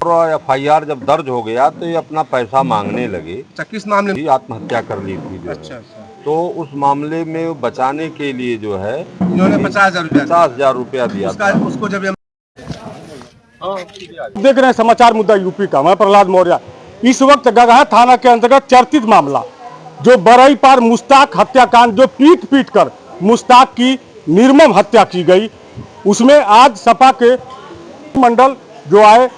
और FIR जब दर्ज हो गया तो ये अपना पैसा मांगने लगे। अच्छा, किस मामले में? आत्महत्या कर ली थी जो अच्छा, है। अच्छा। तो उस मामले में बचाने के लिए जो है इन्होंने 50,000 रुपया दिया था। उसको जब देख रहे हैं समाचार मुद्दा यूपी का। मैं प्रहलाद मौर्य। इस वक्त गगहा थाना के अंतर्गत चर्चित मामला जो बरई पार मुश्ताक हत्याकांड, जो पीट पीट कर मुश्ताक की निर्मम हत्या की गई, उसमें आज सपा के मंडल जो आए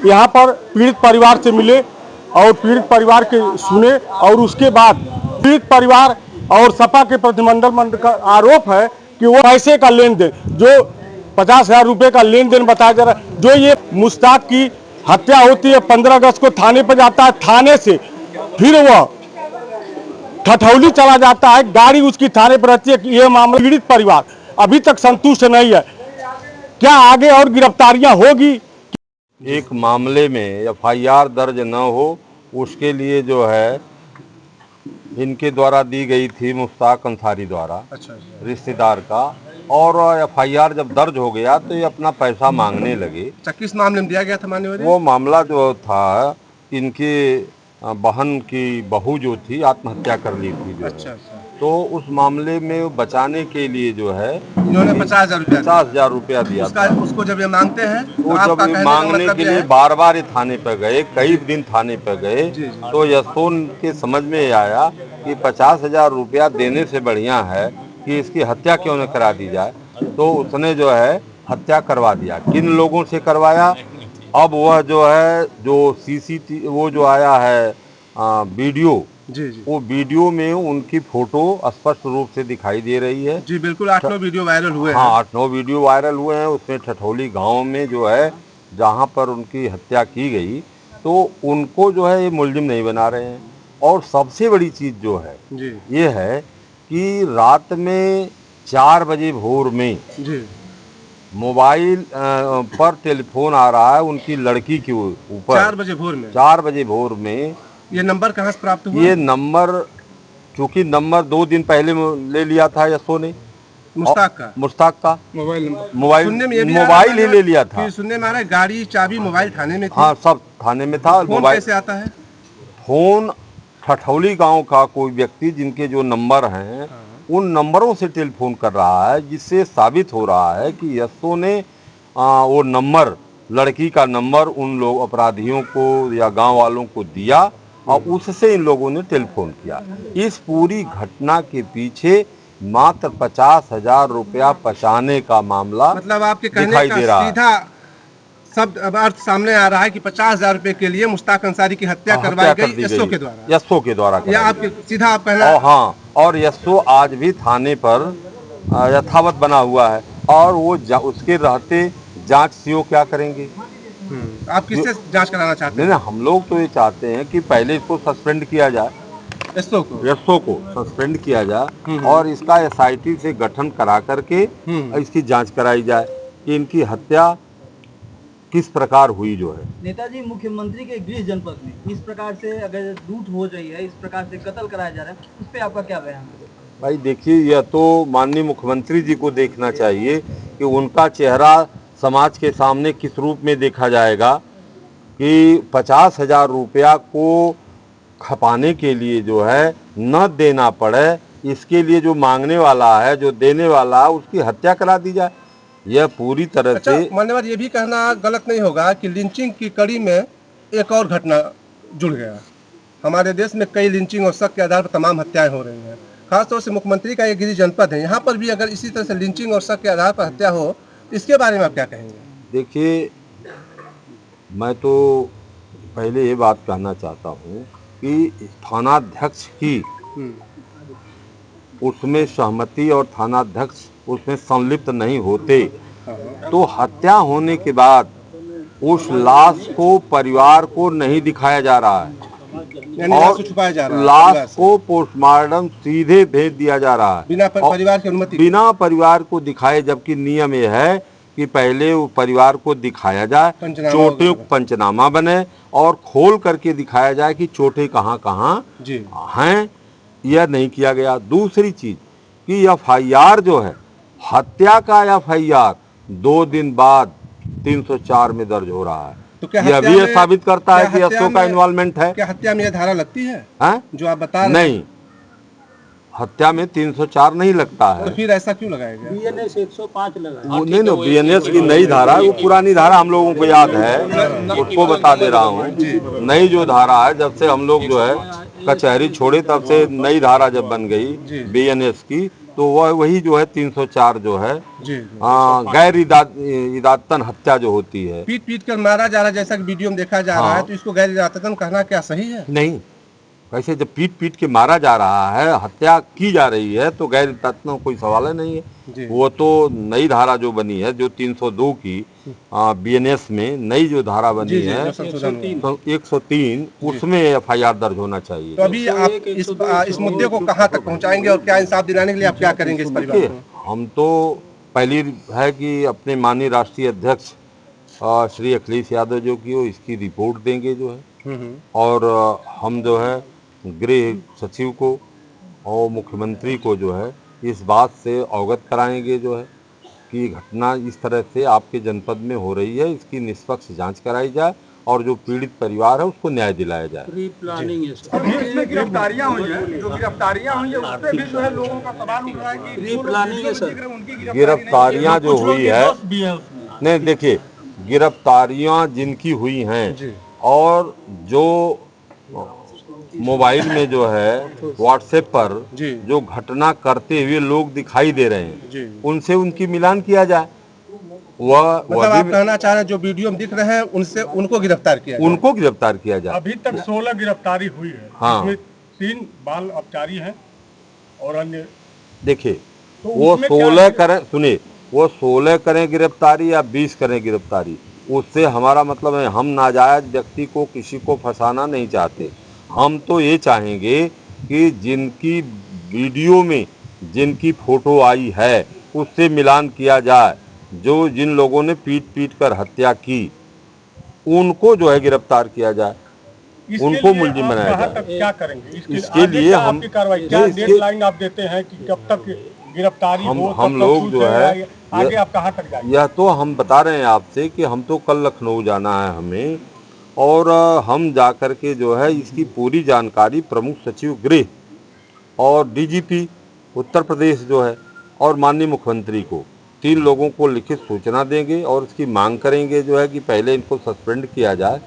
यहाँ पर पीड़ित परिवार से मिले और पीड़ित परिवार के सुने, और उसके बाद पीड़ित परिवार और सपा के प्रतिनिधिमंडल मंडल का आरोप है कि वो पैसे का लेन देन, जो 50,000 रुपए का लेन देन बताया जा रहा है। जो ये मुश्ताक की हत्या होती है, 15 अगस्त को थाने पर जाता है, थाने से फिर वह ठठौली चला जाता है, गाड़ी उसकी थाने पर रहती है। कि यह मामला पीड़ित परिवार अभी तक संतुष्ट नहीं है। क्या आगे और गिरफ्तारियां होगी? एक मामले में FIR दर्ज न हो उसके लिए जो है इनके द्वारा दी गई थी, मुश्ताक अंसारी द्वारा, रिश्तेदार का। और FIR जब दर्ज हो गया तो ये अपना पैसा मांगने लगे। अच्छा, किस मामले में दिया गया था माननीय? वो मामला जो था, इनके बहन की बहू जो थी आत्महत्या कर ली थी जो। अच्छा, अच्छा। तो उस मामले में बचाने के लिए जो है इन्होंने 50,000 रुपया दिया था। उसको जब ये मांगते हैं वो जब मांगने के लिए बार बार थाने पर गए, कई दिन थाने पर गए, तो यशोन के समझ में आया कि 50,000 रुपया देने से बढ़िया है कि इसकी हत्या क्यों न करा दी जाए। तो उसने जो है हत्या करवा दिया। किन लोगों से करवाया? अब वह जो है जो CCTV वो जो आया है वीडियो, वो वीडियो में उनकी फोटो स्पष्ट रूप से दिखाई दे रही है। जी बिल्कुल, 8-9 वीडियो वायरल हुए हैं। हाँ, 8-9 वीडियो वायरल हुए हैं। उसमें ठठौली गांव में जो है जहां पर उनकी हत्या की गई, तो उनको जो है ये मुलजिम नहीं बना रहे हैं। और सबसे बड़ी चीज़ जो है ये है कि रात में 4 बजे भोर में मोबाइल पर टेलीफोन आ रहा है उनकी लड़की के ऊपर। 4 बजे भोर में? 4 बजे भोर में। ये नंबर कहाँ से प्राप्त हुआ? ये नंबर, क्योंकि नंबर 2 दिन पहले ले लिया था यशो ने, मुश्ताक का मोबाइल ही ले लिया था। सुनने में आ रहा है गाड़ी, चाबी, मोबाइल थाने में थी। हाँ, सब थाने में था। मोबाइल कैसे आता है? फोन ठठौली गांव का कोई व्यक्ति जिनके जो नंबर हैं उन नंबरों से टेलीफोन कर रहा है, जिससे साबित हो रहा है कि यशो ने वो नंबर, लड़की का नंबर उन लोग अपराधियों को या गांव वालों को दिया और उससे इन लोगों ने टेलीफोन किया। इस पूरी घटना के पीछे मात्र 50,000 रुपया बचाने का मामला मतलब आपके कहने दिखाई दे रहा है। सीधा शब्द अर्थ सामने आ रहा है कि 50,000 रुपए के लिए मुश्ताक अंसारी की हत्या करवाई गई यशो के द्वारा। यशो के द्वारा या आपके सीधा आप कहना? हाँ, और यशो आज भी थाने पर यथावत बना हुआ है और वो उसके रहते जांच सीओ क्या करेंगे? आप किससे जांच कराना चाहते हैं? नहीं, हम लोग तो ये चाहते हैं कि पहले इसको सस्पेंड किया जाए, यशो को सस्पेंड किया जाए और इसका SIT से गठन करा करके इसकी जांच कराई जाए कि इनकी हत्या किस प्रकार हुई जो है। नेताजी, मुख्यमंत्री के गृह जनपद में इस प्रकार से अगर लूट हो रही है, इस प्रकार से कत्ल कराया जा रहा है, उस पर आपका क्या बयान है? भाई देखिए, यह तो माननीय मुख्यमंत्री जी को देखना चाहिए कि उनका चेहरा समाज के सामने किस रूप में देखा जाएगा कि 50,000 रुपया को खपाने के लिए जो है न देना पड़े, इसके लिए जो मांगने वाला है, जो देने वाला है, उसकी हत्या करा दी जाए। यह पूरी तरह से मान्यवर ये भी कहना गलत नहीं होगा कि लिंचिंग की कड़ी में एक और घटना जुड़ गया। हमारे देश में कई लिंचिंग और शक के आधार पर तमाम हत्याएं हो रही हैं। खासतौर से मुख्यमंत्री का ये गृह जनपद है, यहाँ पर भी अगर इसी तरह से लिंचिंग और शक के आधार पर हत्या हो, इसके बारे में आप क्या कहेंगे? देखिए, मैं तो पहले ये बात कहना चाहता हूँ कि थानाध्यक्ष की उसमें सहमति और थानाध्यक्ष उसमें संलिप्त नहीं होते तो हत्या होने के बाद उस लाश को परिवार को नहीं दिखाया जा रहा है और छुपाया जा रहा है। लाश को पोस्टमार्टम सीधे भेज दिया जा रहा है बिना परिवार की अनुमति, बिना परिवार को दिखाए, जबकि नियम यह है कि पहले वो परिवार को दिखाया जाए, चोटें पंचनामा बने और खोल करके दिखाया जाए कि चोटें कहाँ कहाँ हैं। यह नहीं किया गया। दूसरी चीज, कि FIR जो है, हत्या का FIR 2 दिन बाद 304 में दर्ज हो रहा है। तो क्या यह हत्या भी में- साबित करता है क्या कि हत्या यशो का में- इन्वॉल्वमेंट है। क्या हत्या में यह धारा लगती है हैं? जो आप बता रहे हैं? नहीं, हत्या में 304 नहीं लगता तो है। फिर ऐसा क्यों लगाया गया? BNS 105 लगा वो नहीं, BNS की नई धारा है, वो पुरानी धारा हम लोगों को याद है, उसको बता दे रहा हूँ। नई जो धारा है, जब से हम लोग जो है कचहरी छोड़े तब से नई धारा जब बन गई BNS की, तो वह वही जो है 304 जो है जी गैर इरादतन हत्या जो होती है। पीट पीट कर मारा जा रहा है जैसा कि वीडियो में देखा जा रहा है, तो इसको गैर इरादतन कहना क्या सही है? नहीं, वैसे जब पीट पीट के मारा जा रहा है, हत्या की जा रही है, तो गैर इरादतन कोई सवाल नहीं जी। है। वो तो नई धारा जो बनी है, जो 302 की BNS में नई जो धारा बनी जी, है, जो संशोधन हुआ। तो 103 उसमें FIR दर्ज होना चाहिए। तो अभी आप इस मुद्दे को कहाँ तक पहुँचाएंगे और क्या इंसाफ दिलाने के लिए आप क्या करेंगे इस परिवार देखिए, को? हम तो पहली है कि अपने माननीय राष्ट्रीय अध्यक्ष श्री अखिलेश यादव जो की हो, इसकी रिपोर्ट देंगे जो है, और हम जो है गृह सचिव को और मुख्यमंत्री को जो है इस बात से अवगत कराएंगे जो है कि घटना इस तरह से आपके जनपद में हो रही है, इसकी निष्पक्ष जांच कराई जाए और जो पीड़ित परिवार है उसको न्याय दिलाया जाए। प्री प्लानिंग है सर। अभी इसमें गिरफ्तारियां हुई हैं, जो गिरफ्तारियां हुई है उस पे भी जो है लोगों का सवाल उठ रहा है कि प्री प्लानिंग है सर। गिरफ्तारियां जो हुई है, नहीं देखिए, गिरफ्तारियां जिनकी हुई हैं और जो मोबाइल में जो है WhatsApp पर जी। जो घटना करते हुए लोग दिखाई दे रहे हैं, जी। उनसे उनकी मिलान किया जाए। मतलब वह आप भी कहना चाह रहे हैं जो वीडियो में दिख रहे हैं उनसे उनको गिरफ्तार किया जाए। उनको गिरफ्तार किया जाए। अभी तक 16 गिरफ्तारी हुई है, हाँ। इसमें 3 बाल अपचारी हैं और अन्य। देखिए, तो वो उसमें क्या 16 है? करें, सुनिए, वो 16 करें गिरफ्तारी या 20 करें गिरफ्तारी, उससे हमारा मतलब है हम नाजायज व्यक्ति को किसी को फंसाना नहीं चाहते। हम तो ये चाहेंगे कि जिनकी वीडियो में जिनकी फोटो आई है उससे मिलान किया जाए, जो जिन लोगों ने पीट पीट कर हत्या की उनको जो है गिरफ्तार किया जाए, इसके उनको लिए मुलजिम आप बनाया कहाँ जाए। तक क्या करेंगे? इसके आगे लिए क्या हम- आपकी कार्रवाई, नहीं, क्या इसके- डेडलाइन आप देते हैं कि कब तक गिरफ्तारी हम- हो, हम कब तक लोग सूट जो है, है, आगे यह- आप कहाँ तक जाएंगे? यह तो हम बता रहे हैं आपसे कि हम तो कल लखनऊ जाना है हमें, और हम जाकर के जो है इसकी पूरी जानकारी प्रमुख सचिव गृह और DGP उत्तर प्रदेश जो है और माननीय मुख्यमंत्री को, 3 लोगों को लिखित सूचना देंगे और इसकी मांग करेंगे जो है कि पहले इनको सस्पेंड किया जाए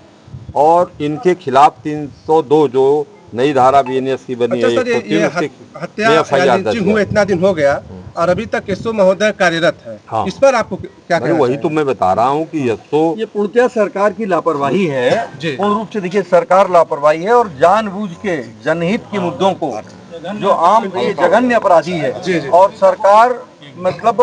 और इनके खिलाफ 302 जो नई धारा BNS की बनी अच्छा है, सर, ये 103 उसके हत्या में या FIR दर्ज लिंचिंग हुए है। इतना दिन हो गया और अभी तक यशो महोदय कार्यरत है। हाँ। इस पर आपको क्या भाई कहना वही तो मैं बता रहा हूँ कि यशो ये पूर्णतः सरकार की लापरवाही है। जी। पूर्ण रूप से देखिए सरकार लापरवाही है और जानबूझ के जनहित के मुद्दों को जो आम ये जघन्य अपराधी जी, है जी। और सरकार मतलब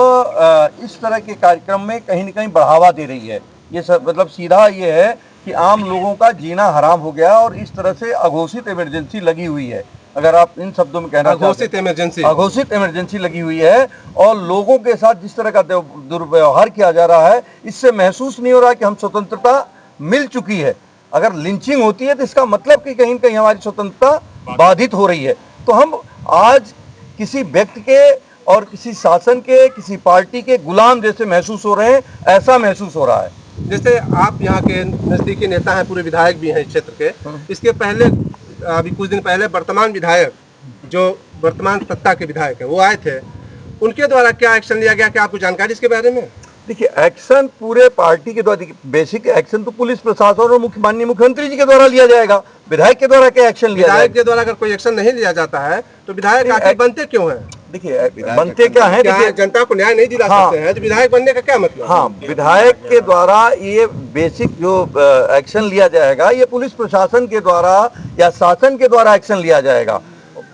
इस तरह के कार्यक्रम में कहीं न कहीं बढ़ावा दे रही है। ये मतलब सीधा ये है कि आम लोगों का जीना हराम हो गया और इस तरह से अघोषित इमरजेंसी लगी हुई है। अगर आप इन शब्दों में कहना घोषित इमरजेंसी अघोषित इमरजेंसी लगी हुई है और लोगों के साथ जिस तरह का दुर्व्यवहार किया जा रहा है, इससे महसूस नहीं हो रहा कि हम स्वतंत्रता मिल चुकी है। अगर लिंचिंग होती है तो इसका मतलब कि कहीं न कहीं हमारी स्वतंत्रता बाधित हो रही है। तो हम आज किसी व्यक्ति के और किसी शासन के, किसी पार्टी के गुलाम जैसे महसूस हो रहे हैं, ऐसा महसूस हो रहा है। जैसे आप यहाँ के नजदीकी नेता हैं, पूरे विधायक भी हैं इस क्षेत्र के। इसके पहले अभी कुछ दिन पहले वर्तमान विधायक जो वर्तमान सत्ता के विधायक हैं वो आए थे, उनके द्वारा क्या एक्शन लिया गया, क्या आपको जानकारी इसके बारे में? देखिए एक्शन पूरे पार्टी के द्वारा, बेसिक एक्शन तो पुलिस प्रशासन और माननीय मुख्यमंत्री जी के द्वारा लिया जाएगा। विधायक के द्वारा क्या एक्शन लिया विधायक जाएगा? के द्वारा अगर कोई एक्शन नहीं लिया जाता है तो विधायक आखिर बनते क्यों हैं? देखिए बनते क्या है, क्या देखिए जनता को न्याय नहीं दिला हाँ। सकते हैं? तो विधायक बनने का क्या मतलब? हाँ, विधायक के द्वारा ये बेसिक जो एक्शन लिया जाएगा ये पुलिस प्रशासन के द्वारा या शासन के द्वारा एक्शन लिया जाएगा।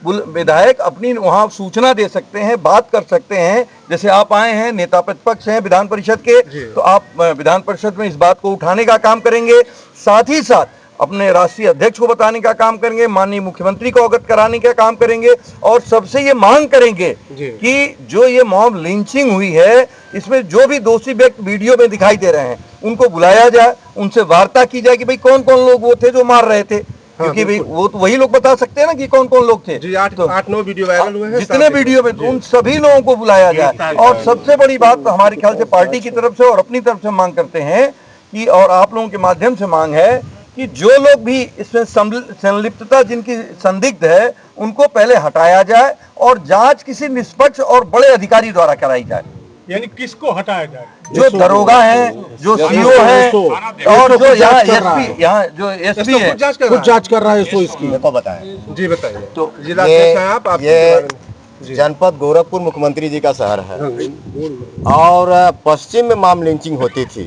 विधायक अपनी वहाँ सूचना दे सकते हैं, बात कर सकते हैं। जैसे आप आए हैं, नेता प्रतिपक्ष हैं विधान परिषद के, तो आप विधान परिषद में इस बात को उठाने का काम करेंगे, साथ ही साथ अपने राष्ट्रीय अध्यक्ष को बताने का काम करेंगे, माननीय मुख्यमंत्री को अवगत कराने का काम करेंगे और सबसे ये मांग करेंगे कि जो ये मॉब लिंचिंग हुई है इसमें जो भी दोषी व्यक्ति वीडियो में दिखाई दे रहे हैं उनको बुलाया जाए, उनसे वार्ता की जाए कि भाई कौन कौन लोग वो थे जो मार रहे थे, क्योंकि भाई वो तो वही लोग बता सकते हैं ना कि कौन कौन लोग थे। जी 8-9 वीडियो वायरल हुए हैं, जितने वीडियो में उन सभी लोगों को बुलाया जाए। और सबसे बड़ी बात हमारे ख्याल से पार्टी की तरफ से और अपनी तरफ से मांग करते हैं कि, और आप लोगों के माध्यम से मांग है कि जो लोग भी इसमें संलिप्तता जिनकी संदिग्ध है उनको पहले हटाया जाए और जांच किसी निष्पक्ष और बड़े अधिकारी द्वारा कराई जाए। यानी किसको हटाया जाए? जो दरोगा है, जो सीओ है, और जो यहाँ एसपी, यहाँ जो एसपी है खुद जांच कर रहा है इसको, इसकी मेरे को बताएं। जी बताइए। तो जिला अध्यक्ष हैं आप ये इसके बारे में। जी। जनपद गोरखपुर मुख्यमंत्री जी का शहर है और पश्चिम में माम लिंचिंग होती थी,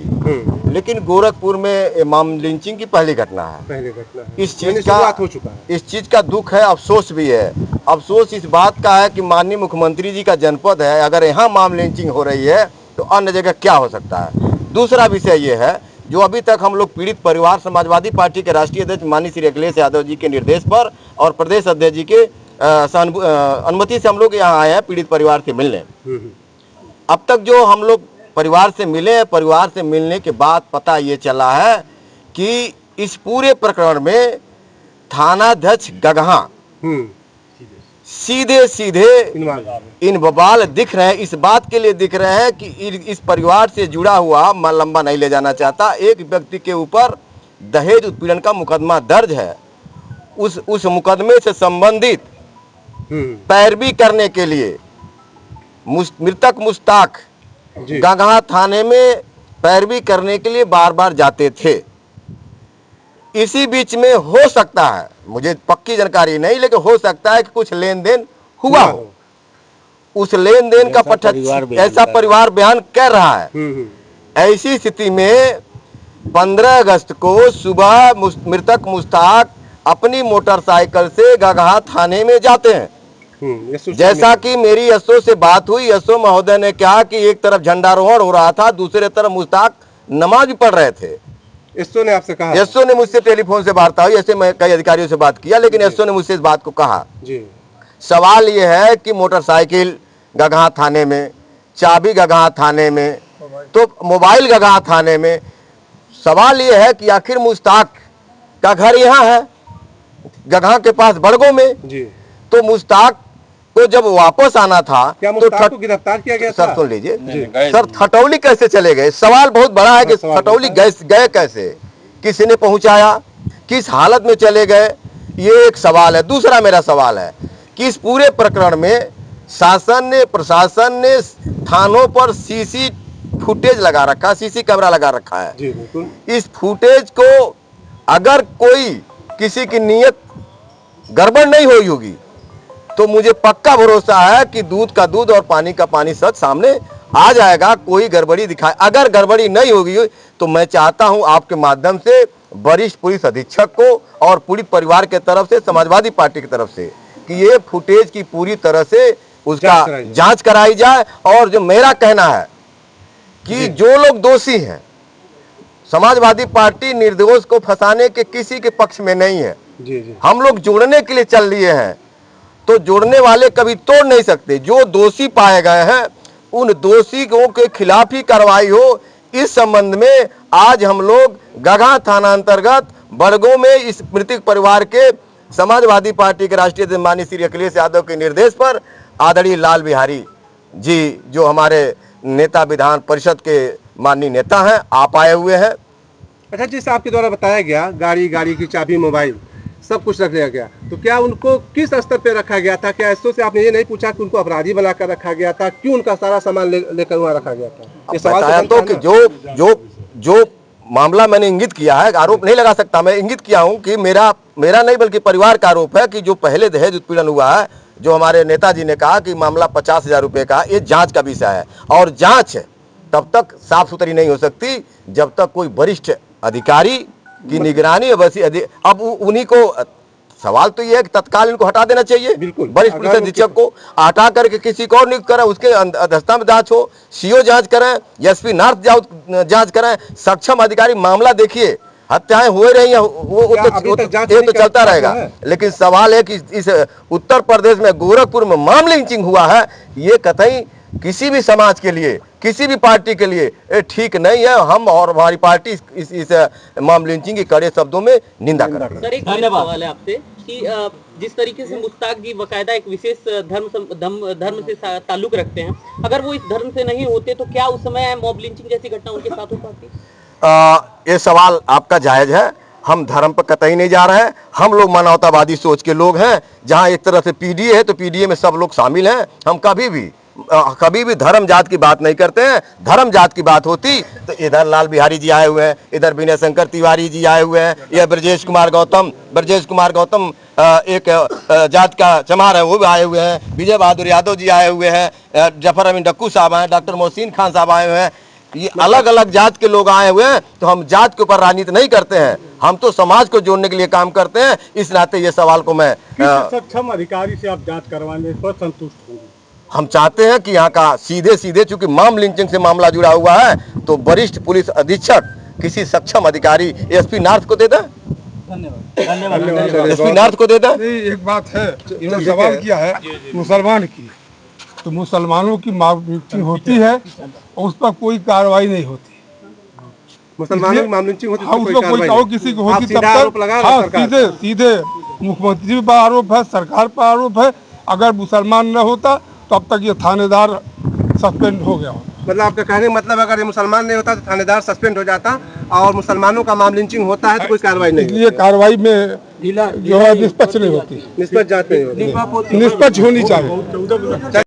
लेकिन गोरखपुर में माम लिंचिंग की पहली घटना है। पहले घटना है। इस चीज यानी का शुरुआत हो चुका है। इस चीज का दुख है, अफसोस भी है। अफसोस इस बात का है कि माननीय मुख्यमंत्री जी का जनपद है, अगर यहाँ माम लिंचिंग हो रही है तो अन्य जगह क्या हो सकता है। दूसरा विषय ये है, जो अभी तक हम लोग पीड़ित परिवार समाजवादी पार्टी के राष्ट्रीय अध्यक्ष माननीय श्री अखिलेश यादव जी के निर्देश पर और प्रदेश अध्यक्ष जी के अनुमति से हम लोग यहाँ आए हैं पीड़ित परिवार से मिलने। अब तक जो हम लोग परिवार से मिले हैं, परिवार से मिलने के बाद पता ये चला है कि इस पूरे प्रकरण में थानाध्यक्ष गगहा सीधे सीधे इन बवाल दिख रहे हैं। इस बात के लिए दिख रहे हैं कि इस परिवार से जुड़ा हुआ मैं लंबा नहीं ले जाना चाहता, एक व्यक्ति के ऊपर दहेज उत्पीड़न का मुकदमा दर्ज है। उस मुकदमे से संबंधित पैरवी करने के लिए मृतक मुश्ताक गगहा थाने में पैरवी करने के लिए बार बार जाते थे। इसी बीच में हो सकता है, मुझे पक्की जानकारी नहीं, लेकिन हो सकता है कि कुछ लेन देन हुआ हो। उस लेन देन का ऐसा परिवार बयान कर रहा है। ऐसी स्थिति में 15 अगस्त को सुबह मृतक मुश्ताक अपनी मोटरसाइकिल से गगहा थाने में जाते हैं। जैसा कि मेरी एसओ से बात हुई, एसओ महोदय ने कहा कि एक तरफ झंडारोहण हो रहा था, दूसरे तरफ मुश्ताक नमाज भी पढ़ रहे थे। एसओ ने आपसे कहा? एसओ ने मुझसे टेलीफोन से वार्ता हुई, ऐसे मैं कई अधिकारियों से बात किया, लेकिन एसओ ने मुझसे इस बात को कहा। जी। सवाल ये है कि मोटरसाइकिल गगहा थाने में, चाबी गगहा थाने में, तो मोबाइल गगहा थाने में। सवाल ये है कि आखिर मुश्ताक का घर यहाँ है गगहा के पास बड़गों में। जी। तो मुश्ताक को जब वापस आना था, क्या मुश्ताक को गिरफ्तार किया गया था? सर सुन लीजिए सर, खटौली कैसे चले गए? सवाल बहुत बड़ा है कि खटौली गए कैसे, किसी ने पहुंचाया, किस हालत में चले गए, ये एक सवाल है। दूसरा मेरा सवाल है कि इस पूरे प्रकरण में प्रशासन ने थानों पर सीसी फुटेज लगा रखा, सीसी कैमरा लगा रखा है। जी बिल्कुल। इस फुटेज को अगर कोई किसी की नीयत गड़बड़ नहीं हुई होगी तो मुझे पक्का भरोसा है कि दूध का दूध और पानी का पानी सच सामने आ जाएगा। कोई गड़बड़ी दिखाए, अगर गड़बड़ी नहीं होगी तो मैं चाहता हूं आपके माध्यम से वरिष्ठ पुलिस अधीक्षक को और पूरी परिवार के तरफ से, समाजवादी पार्टी की तरफ से, कि ये फुटेज की पूरी तरह से उसका जांच कराई जाए। और जो मेरा कहना है कि जो लोग दोषी हैं, समाजवादी पार्टी निर्दोष को फंसाने के किसी के पक्ष में नहीं है। जी जी। हम लोग जोड़ने के लिए चल लिए हैं, तो जोड़ने वाले कभी तोड़ नहीं सकते। जो दोषी पाए गए हैं उन दोषियों के खिलाफ ही कार्रवाई हो। इस संबंध में आज हम लोग गगहा थाना अंतर्गत बड़गों में इस मृतक परिवार के समाजवादी पार्टी के राष्ट्रीय अध्यक्ष माननीय श्री अखिलेश यादव के निर्देश पर आदरणीय लाल बिहारी जी, जो हमारे नेता विधान परिषद के माननीय नेता हैं, आप आए हुए हैं। अच्छा, जैसे आपके द्वारा बताया गया, गाड़ी की चाबी, मोबाइल सब कुछ रख लिया गया, तो क्या उनको किस स्तर पे रखा गया था? क्या एसओ से आपने ये नहीं पूछा कि उनको अपराधी बनाकर रखा गया था? क्यों उनका सारा सामान लेकर वहाँ रखा गया था? ये सवाल बताया तो कि जो मामला मैंने इंगित किया है, आरोप नहीं लगा सकता, मैं इंगित किया हूं कि मेरा नहीं बल्कि परिवार का आरोप है कि जो पहले दहेज उत्पीड़न हुआ है, जो हमारे नेताजी ने कहा कि मामला 50,000 रुपए का, ये जांच का विषय है। और जांच तब तक साफ सुथरी नहीं हो सकती जब तक कोई वरिष्ठ अधिकारी की निगरानी। अब उन्हीं को सवाल तो ये है कि तत्काल इनको हटा देना चाहिए। वरिष्ठ पुलिस अधीक्षक को हटा करके किसी को और नियुक्त करें, उसके अध्यक्षता में जांच हो, सीओ जांच करें, एसपी नॉर्थ जांच करें, सक्षम अधिकारी मामला देखिए। हत्याएं हो रही हैं, वो तो चलता रहेगा, लेकिन सवाल है कि इस उत्तर प्रदेश में गोरखपुर में माम लिंचिंग हुआ है, ये कतई किसी भी समाज के लिए, किसी भी पार्टी के लिए ये ठीक नहीं है। हम और हमारी पार्टी इस मॉब लिंचिंग की कड़े शब्दों में निंदा करती है। सर, एक सवाल है आपसे कि जिस तरीके से मुश्ताक जी बकायदा एक विशेष धर्म से ताल्लुक रखते हैं, अगर वो इस धर्म से नहीं होते तो क्या उस समय मॉब लिंचिंग जैसी घटना उनके साथ हो पाती? ये सवाल आपका जायज है। हम धर्म पर कतई नहीं जा रहे हैं। हम लोग मानवतावादी सोच के लोग हैं। जहां एक तरह से पीडीए है तो पीडीए में सब लोग शामिल हैं। हम कभी भी धर्म जात की बात नहीं करते हैं। धर्म जात की बात होती तो इधर लाल बिहारी जी आए हुए हैं, इधर विनय शंकर तिवारी जी आए हुए हैं, यह ब्रजेश कुमार गौतम एक जात का चमार है, वो भी आए हुए हैं, विजय बहादुर यादव जी आए हुए हैं, जफर अमीन डक्कू साहब आए, डॉक्टर मोहसिन खान साहब आए हुए हैं। ये अलग अलग जात के लोग आए हुए हैं। तो हम जात के ऊपर राजनीति नहीं करते हैं, हम तो समाज को जोड़ने के लिए काम करते हैं। इस नाते ये सवाल को मैं सक्षम अधिकारी से आप जांच करवाने पर संतुष्ट होंगे? हम चाहते हैं कि यहाँ का सीधे चूंकि मॉब लिंचिंग से मामला जुड़ा हुआ है तो वरिष्ठ पुलिस अधीक्षक किसी सक्षम अधिकारी एसपी नॉर्थ को दे दें। एसपी नॉर्थ को दे दें। एक बात है, इन्होंने सवाल किया है मुसलमान की, तो मुसलमानों की मॉब लिंचिंग होती है और उस पर कोई कार्रवाई नहीं होती। मुसलमानों की मॉब लिंचिंग होती हाँ, उस पर कोई और किसी को होती तब तक हाँ सीधे मुख्यमंत्री पर आरोप है, सरकार पर आरोप है। अगर मुसलमान न होता तब तक ये थानेदार सस्पेंड हो गया होता। मतलब आपका कहने का मतलब अगर ये मुसलमान नहीं होता तो थानेदार सस्पेंड हो जाता, और मुसलमानों का मॉब लिंचिंग होता है तो कोई कार्रवाई नहीं, इसलिए कार्रवाई में जो है निष्पक्ष नहीं होती, निष्पक्ष जांच नहीं होती, निष्पक्ष होनी चाहिए।